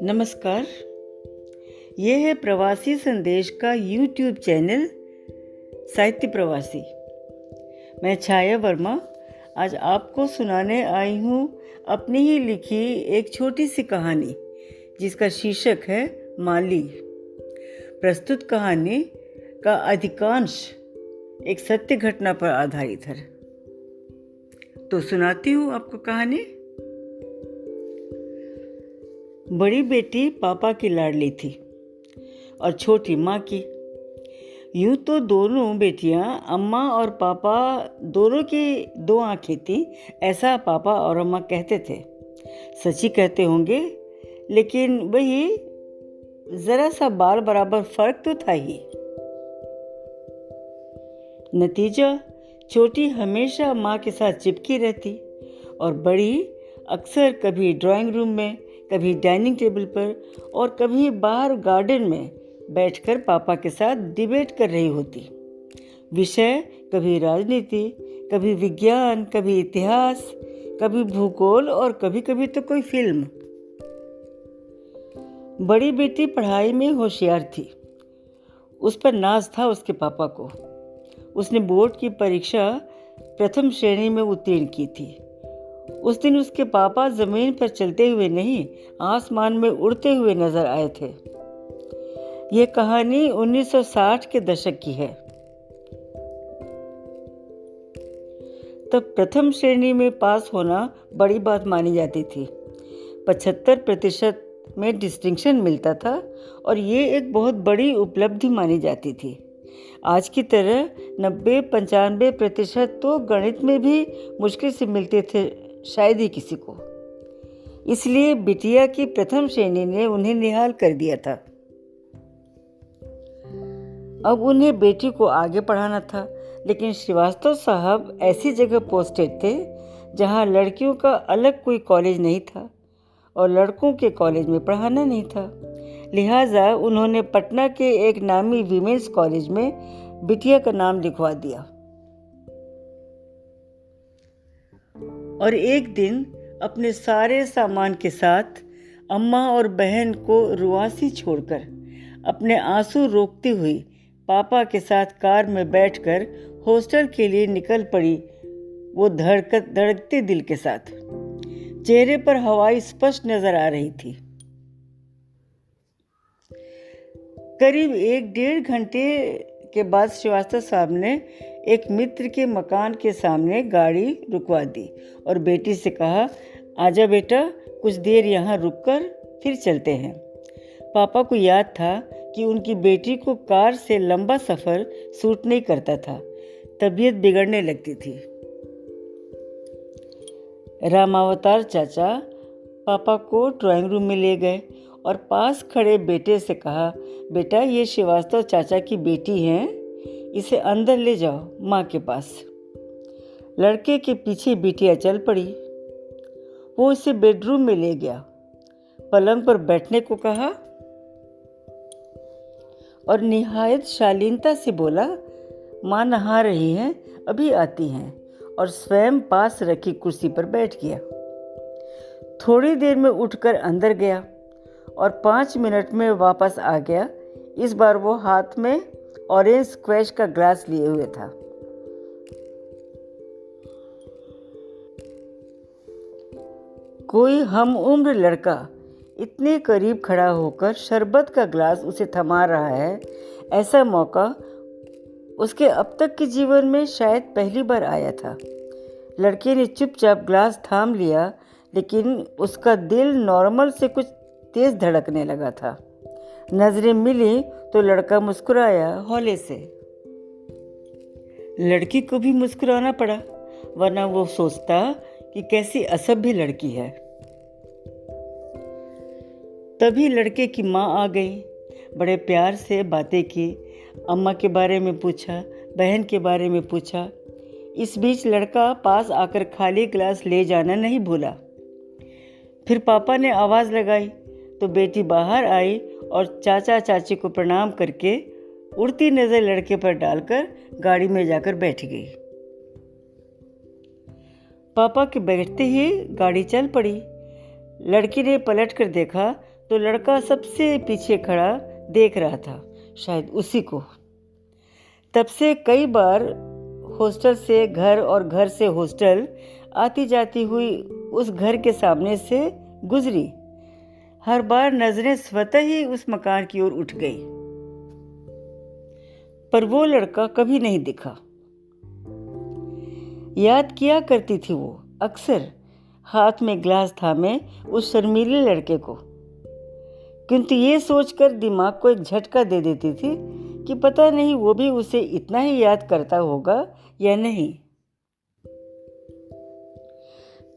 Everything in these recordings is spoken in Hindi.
नमस्कार। ये है प्रवासी संदेश का यूट्यूब चैनल साहित्य प्रवासी। मैं छाया वर्मा आज आपको सुनाने आई हूँ अपनी ही लिखी एक छोटी सी कहानी जिसका शीर्षक है माली। प्रस्तुत कहानी का अधिकांश एक सत्य घटना पर आधारित है। तो सुनाती हूँ आपको कहानी। बड़ी बेटी पापा की लाडली थी और छोटी माँ की। यूं तो दोनों बेटियां अम्मा और पापा दोनों की दो आंखें थी, ऐसा पापा और अम्मा कहते थे। सच्ची कहते होंगे, लेकिन वही जरा सा बाल बराबर फर्क तो था ही। नतीजा, छोटी हमेशा माँ के साथ चिपकी रहती और बड़ी अक्सर कभी ड्राइंग रूम में, कभी डाइनिंग टेबल पर और कभी बाहर गार्डन में बैठकर पापा के साथ डिबेट कर रही होती। विषय कभी राजनीति, कभी विज्ञान, कभी इतिहास, कभी भूगोल और कभी कभी तो कोई फिल्म। बड़ी बेटी पढ़ाई में होशियार थी। उस पर नाज था उसके पापा को। उसने बोर्ड की परीक्षा प्रथम श्रेणी में उत्तीर्ण की थी। उस दिन उसके पापा जमीन पर चलते हुए नहीं, आसमान में उड़ते हुए नजर आए थे। यह कहानी 1960 के दशक की है। तब प्रथम श्रेणी में पास होना बड़ी बात मानी जाती थी। 75% में डिस्टिंक्शन मिलता था और ये एक बहुत बड़ी उपलब्धि मानी जाती थी। आज की तरह 90-95% तो गणित में भी मुश्किल से मिलते थे, शायद ही किसी को। इसलिए बिटिया की प्रथम श्रेणी ने उन्हें निहाल कर दिया था। अब उन्हें बेटी को आगे पढ़ाना था, लेकिन श्रीवास्तव साहब ऐसी जगह पोस्टेड थे जहां लड़कियों का अलग कोई कॉलेज नहीं था और लड़कों के कॉलेज में पढ़ाना नहीं था। लिहाजा उन्होंने पटना के एक नामी वीमेंस कॉलेज में बिटिया का नाम लिखवा दिया। और एक दिन अपने सारे सामान के साथ अम्मा और बहन को रुआसी छोड़कर अपने आंसू रोकती हुई पापा के साथ कार में बैठकर हॉस्टल के लिए निकल पड़ी, वो धड़कते दिल के साथ। चेहरे पर हवाई स्पष्ट नजर आ रही थी। करीब 1-1.5 घंटे के बाद श्रीवास्तव साहब ने एक मित्र के मकान के सामने गाड़ी रुकवा दी और बेटी से कहा, आजा बेटा, कुछ देर यहाँ रुककर फिर चलते हैं। पापा को याद था कि उनकी बेटी को कार से लंबा सफ़र सूट नहीं करता था, तबीयत बिगड़ने लगती थी। रामावतार चाचा पापा को ड्राइंग रूम में ले गए और पास खड़े बेटे से कहा, बेटा, ये श्रीवास्तव चाचा की बेटी हैं, इसे अंदर ले जाओ माँ के पास। लड़के के पीछे बिटिया चल पड़ी। वो इसे बेडरूम में ले गया, पलंग पर बैठने को कहा और निहायत शालीनता से बोला, माँ नहा रही हैं, अभी आती हैं, और स्वयं पास रखी कुर्सी पर बैठ गया। थोड़ी देर में उठकर अंदर गया और 5 मिनट में वापस आ गया। इस बार वो हाथ में ऑरेंज स्क्वैश का ग्लास लिए हुए था। कोई हम उम्र लड़का इतने करीब खड़ा होकर शरबत का ग्लास उसे थमा रहा है, ऐसा मौका उसके अब तक के जीवन में शायद पहली बार आया था। लड़के ने चुपचाप ग्लास थाम लिया, लेकिन उसका दिल नॉर्मल से कुछ तेज धड़कने लगा था। नजरें मिली तो लड़का मुस्कुराया हौले से। लड़की को भी मुस्कुराना पड़ा, वरना वो सोचता कि कैसी असभ्य लड़की है। तभी लड़के की माँ आ गई। बड़े प्यार से बातें की, अम्मा के बारे में पूछा, बहन के बारे में पूछा। इस बीच लड़का पास आकर खाली ग्लास ले जाना नहीं भूला। फिर पापा ने आवाज़ लगाई तो बेटी बाहर आई और चाचा चाची को प्रणाम करके उड़ती नज़र लड़के पर डालकर गाड़ी में जाकर बैठ गई। पापा के बैठते ही गाड़ी चल पड़ी। लड़की ने पलट कर देखा तो लड़का सबसे पीछे खड़ा देख रहा था, शायद उसी को। तब से कई बार हॉस्टल से घर और घर से हॉस्टल आती जाती हुई उस घर के सामने से गुजरी। हर बार नजरें स्वतः ही उस मकान की ओर उठ गई, पर वो लड़का कभी नहीं दिखा। याद किया करती थी वो अक्सर हाथ में ग्लास थामे उस शर्मीले लड़के को, किंतु ये सोचकर दिमाग को एक झटका दे देती थी कि पता नहीं वो भी उसे इतना ही याद करता होगा या नहीं।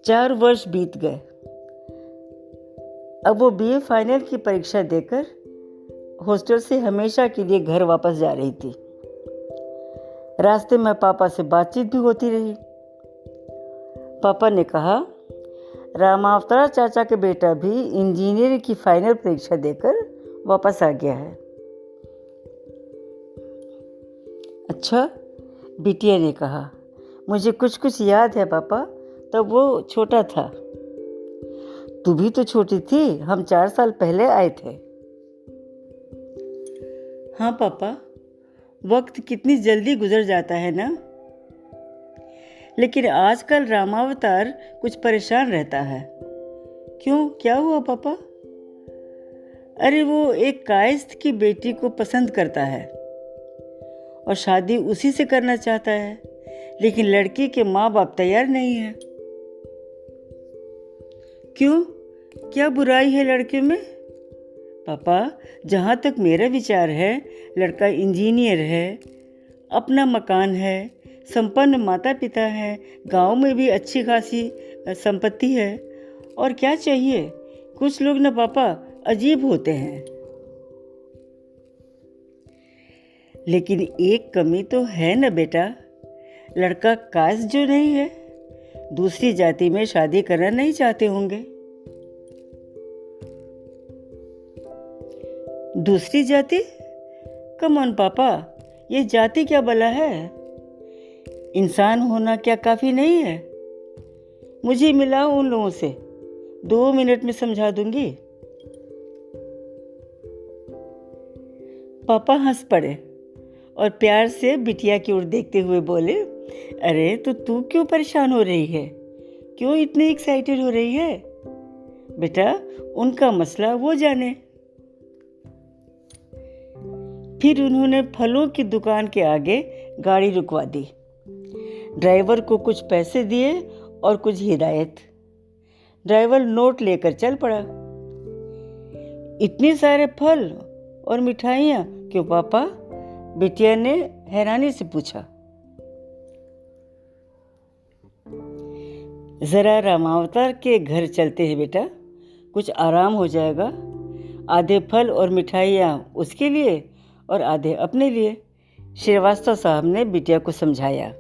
4 वर्ष बीत गए। अब वो बीए फाइनल की परीक्षा देकर हॉस्टल से हमेशा के लिए घर वापस जा रही थी। रास्ते में पापा से बातचीत भी होती रही। पापा ने कहा, रामावतार चाचा के बेटा भी इंजीनियरिंग की फाइनल परीक्षा देकर वापस आ गया है। अच्छा, बिटिया ने कहा, मुझे कुछ कुछ याद है पापा, तब वो छोटा था। तू भी तो छोटी थी, हम 4 साल पहले आए थे। हाँ पापा, वक्त कितनी जल्दी गुजर जाता है ना। लेकिन आजकल रामावतार कुछ परेशान रहता है। क्यों, क्या हुआ पापा? अरे वो एक कायस्थ की बेटी को पसंद करता है और शादी उसी से करना चाहता है, लेकिन लड़की के माँ बाप तैयार नहीं है। क्यों, क्या बुराई है लड़के में? पापा, जहाँ तक मेरा विचार है, लड़का इंजीनियर है, अपना मकान है, संपन्न माता पिता है, गांव में भी अच्छी खासी संपत्ति है, और क्या चाहिए? कुछ लोग ना पापा अजीब होते हैं। लेकिन एक कमी तो है ना बेटा, लड़का कास्ट जो नहीं है, दूसरी जाति में शादी करना नहीं चाहते होंगे। दूसरी जाति? कम ऑन पापा, ये जाति क्या भला है? इंसान होना क्या काफी नहीं है? मुझे मिलाओ उन लोगों से, 2 मिनट में समझा दूंगी। पापा हंस पड़े और प्यार से बिटिया की ओर देखते हुए बोले, अरे तो तू क्यों परेशान हो रही है? क्यों इतनी एक्साइटेड हो रही है? बेटा, उनका मसला वो जाने। फिर उन्होंने फलों की दुकान के आगे गाड़ी रुकवा दी। ड्राइवर को कुछ पैसे दिए और कुछ हिदायत। ड्राइवर नोट लेकर चल पड़ा। इतने सारे फल और मिठाइयाँ क्यों पापा? बिटिया ने हैरानी से पूछा। जरा रामावतार के घर चलते हैं बेटा, कुछ आराम हो जाएगा। आधे फल और मिठाइयाँ उसके लिए और आधे अपने लिए, श्रीवास्तव साहब ने बिटिया को समझाया।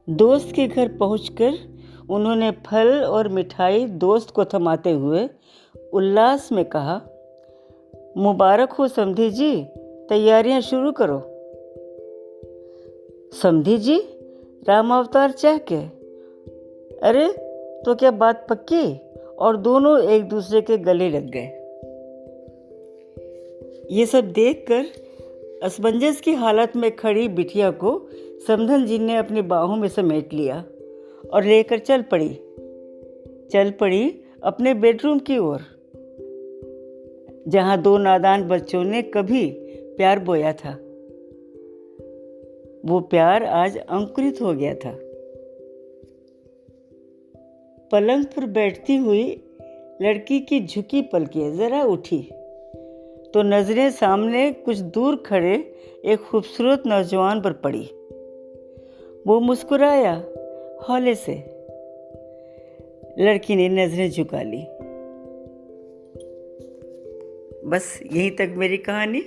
दोस्त के घर पहुंचकर उन्होंने फल और मिठाई दोस्त को थमाते हुए उल्लास में कहा, मुबारक हो समधी जी, तैयारियां शुरू करो। समधी जी? रामावतार चाह के? अरे तो क्या बात पक्की? और दोनों एक दूसरे के गले लग गए। ये सब देखकर असमंजस की हालत में खड़ी बिटिया को समधन जी ने अपनी बाहों में समेट लिया और लेकर चल पड़ी अपने बेडरूम की ओर, जहां 2 नादान बच्चों ने कभी प्यार बोया था। वो प्यार आज अंकुरित हो गया था। पलंग पर बैठती हुई लड़की की झुकी पलकें जरा उठी तो नजरें सामने कुछ दूर खड़े एक खूबसूरत नौजवान पर पड़ी। वो मुस्कुराया हौले से। लड़की ने नजरें झुका ली। बस यहीं तक मेरी कहानी।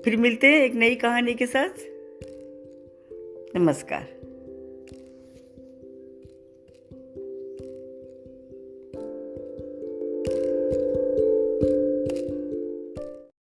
फिर मिलते हैं एक नई कहानी के साथ। नमस्कार।